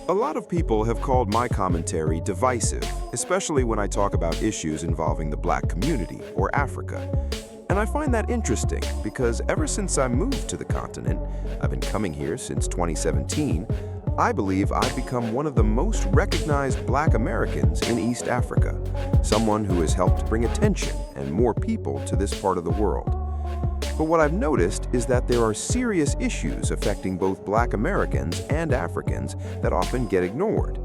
A lot of people have called my commentary divisive, especially when I talk about issues involving the Black community or Africa. And I find that interesting because ever since I moved to the continent, I've been coming here since 2017, I believe I've become one of the most recognized Black Americans in East Africa, someone who has helped bring attention and more people to this part of the world. But what I've noticed is that there are serious issues affecting both Black Americans and Africans that often get ignored.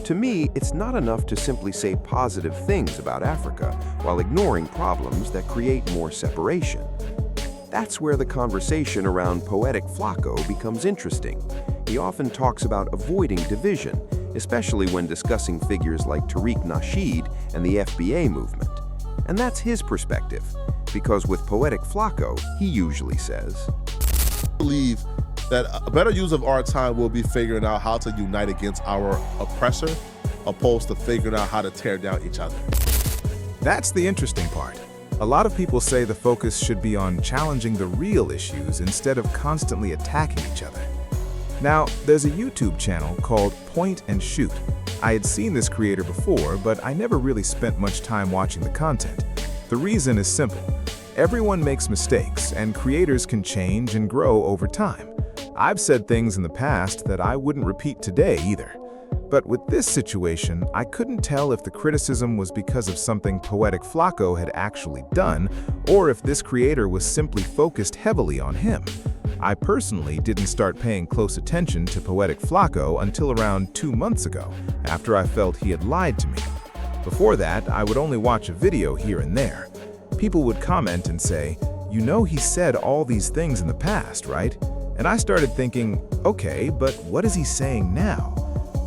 To me, it's not enough to simply say positive things about Africa while ignoring problems that create more separation. That's where the conversation around Poetik Flakko becomes interesting. He often talks about avoiding division, especially when discussing figures like Tariq Nasheed and the FBA movement. And that's his perspective, because with Poetik Flakko, he usually says, I believe that a better use of our time will be figuring out how to unite against our oppressor, opposed to figuring out how to tear down each other. That's the interesting part. A lot of people say the focus should be on challenging the real issues instead of constantly attacking each other. Now, there's a YouTube channel called Point and Shoot. I had seen this creator before, but I never really spent much time watching the content. The reason is simple. Everyone makes mistakes, and creators can change and grow over time. I've said things in the past that I wouldn't repeat today either. But with this situation, I couldn't tell if the criticism was because of something Poetik Flakko had actually done, or if this creator was simply focused heavily on him. I personally didn't start paying close attention to Poetik Flakko until around 2 months ago, after I felt he had lied to me. Before that, I would only watch a video here and there. People would comment and say, "You know he said all these things in the past, right?" And I started thinking, okay, but what is he saying now?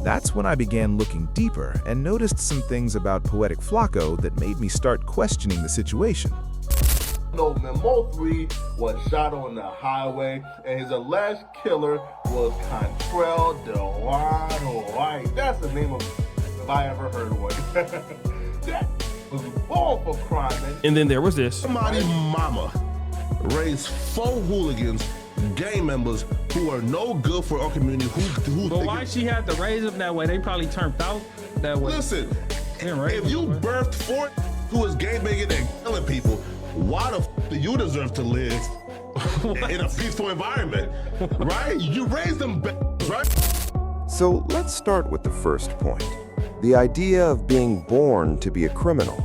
That's when I began looking deeper and noticed some things about Poetik Flakko that made me start questioning the situation. No, Memo 3 was shot on the highway, and his alleged killer was Contrell Delano White. That's the name of if I ever heard one. That was born for crime, man. And then there was this. Somebody's mama raised 4 hooligans, gang members who are no good for our community. But why she had to raise them that way? They probably turned out that way. Listen, Right, if you birthed 4 who is gang banging and killing people, why the f do you deserve to live in a peaceful environment, right? You raised them, right? So let's start with the first point, the idea of being born to be a criminal.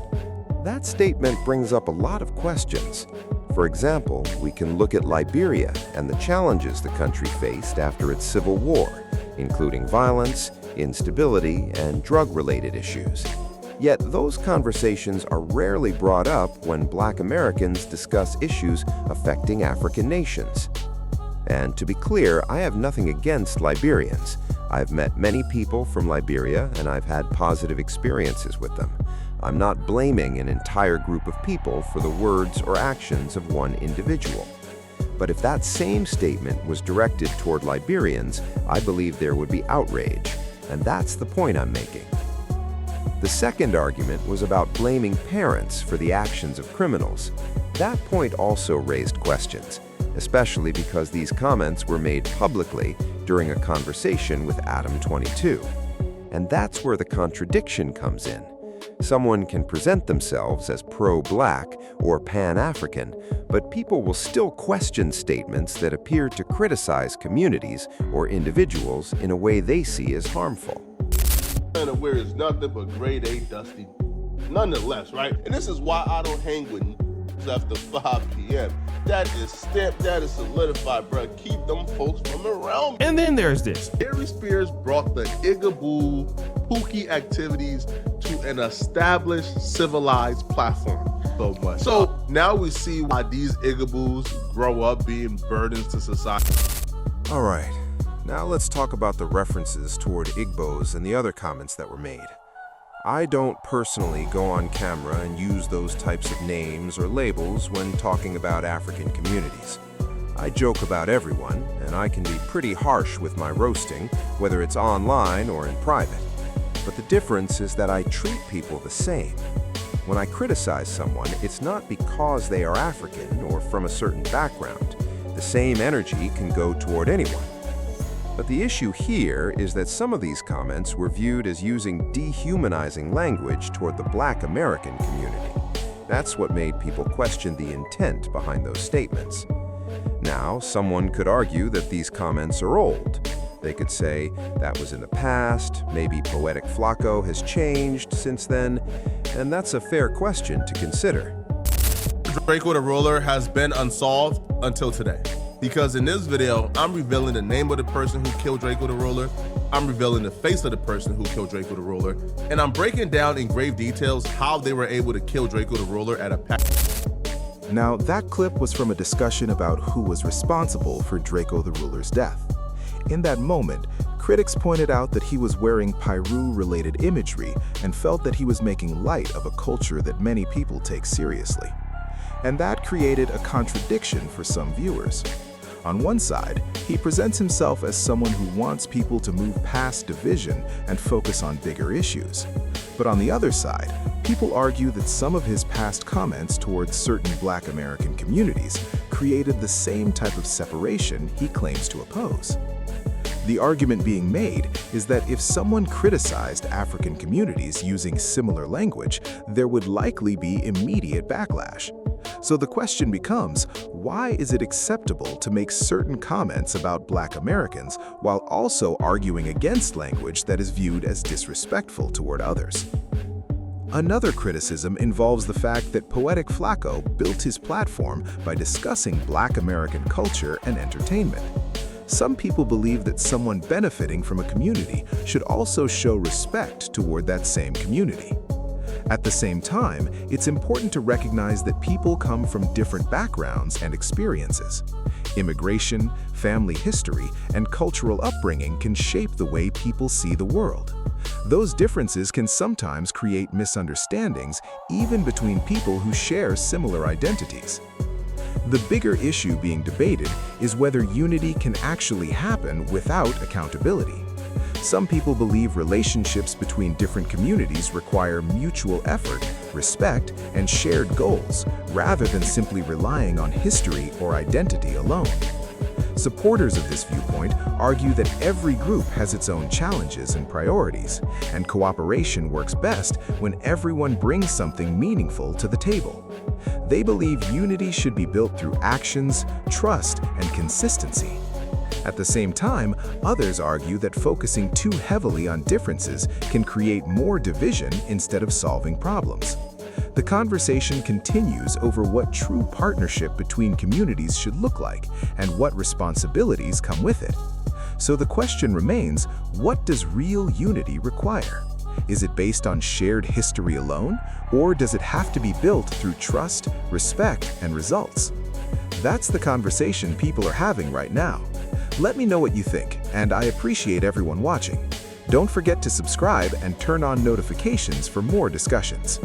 That statement brings up a lot of questions. For example, we can look at Liberia and the challenges the country faced after its civil war, including violence, instability, and drug-related issues. Yet those conversations are rarely brought up when Black Americans discuss issues affecting African nations. And to be clear, I have nothing against Liberians. I've met many people from Liberia and I've had positive experiences with them. I'm not blaming an entire group of people for the words or actions of one individual. But if that same statement was directed toward Liberians, I believe there would be outrage, and that's the point I'm making. The second argument was about blaming parents for the actions of criminals. That point also raised questions, especially because these comments were made publicly during a conversation with Adam 22. And that's where the contradiction comes in. Someone can present themselves as pro-Black or Pan-African, but people will still question statements that appear to criticize communities or individuals in a way they see as harmful. Where it's nothing but grade A dusty, nonetheless, right? And this is why I don't hang with after 5 p.m. That is stamped, that is solidified, bro. Keep them folks from around me. And then there's this. Harry Spears brought the Igaboo Pookie activities to an established civilized platform so much. So now we see why these Igaboos grow up being burdens to society. All right, now let's talk about the references toward Igbos and the other comments that were made. I don't personally go on camera and use those types of names or labels when talking about African communities. I joke about everyone, and I can be pretty harsh with my roasting, whether it's online or in private. But the difference is that I treat people the same. When I criticize someone, it's not because they are African or from a certain background. The same energy can go toward anyone. But the issue here is that some of these comments were viewed as using dehumanizing language toward the Black American community. That's what made people question the intent behind those statements. Now, someone could argue that these comments are old. They could say that was in the past, maybe Poetik Flakko has changed since then, and that's a fair question to consider. Draco the Ruler has been unsolved until today. Because in this video, I'm revealing the name of the person who killed Draco the Ruler, I'm revealing the face of the person who killed Draco the Ruler, and I'm breaking down in grave details how they were able to kill Draco the Ruler at a Now, that clip was from a discussion about who was responsible for Draco the Ruler's death. In that moment, critics pointed out that he was wearing Pyru-related imagery and felt that he was making light of a culture that many people take seriously. And that created a contradiction for some viewers. On one side, he presents himself as someone who wants people to move past division and focus on bigger issues. But on the other side, people argue that some of his past comments towards certain Black American communities created the same type of separation he claims to oppose. The argument being made is that if someone criticized African communities using similar language, there would likely be immediate backlash. So the question becomes, why is it acceptable to make certain comments about Black Americans while also arguing against language that is viewed as disrespectful toward others? Another criticism involves the fact that Poetik Flakko built his platform by discussing Black American culture and entertainment. Some people believe that someone benefiting from a community should also show respect toward that same community. At the same time, it's important to recognize that people come from different backgrounds and experiences. Immigration, family history, and cultural upbringing can shape the way people see the world. Those differences can sometimes create misunderstandings, even between people who share similar identities. The bigger issue being debated is whether unity can actually happen without accountability. Some people believe relationships between different communities require mutual effort, respect, and shared goals, rather than simply relying on history or identity alone. Supporters of this viewpoint argue that every group has its own challenges and priorities, and cooperation works best when everyone brings something meaningful to the table. They believe unity should be built through actions, trust, and consistency. At the same time, others argue that focusing too heavily on differences can create more division instead of solving problems. The conversation continues over what true partnership between communities should look like and what responsibilities come with it. So the question remains, what does real unity require? Is it based on shared history alone, or does it have to be built through trust, respect, and results? That's the conversation people are having right now. Let me know what you think, and I appreciate everyone watching. Don't forget to subscribe and turn on notifications for more discussions.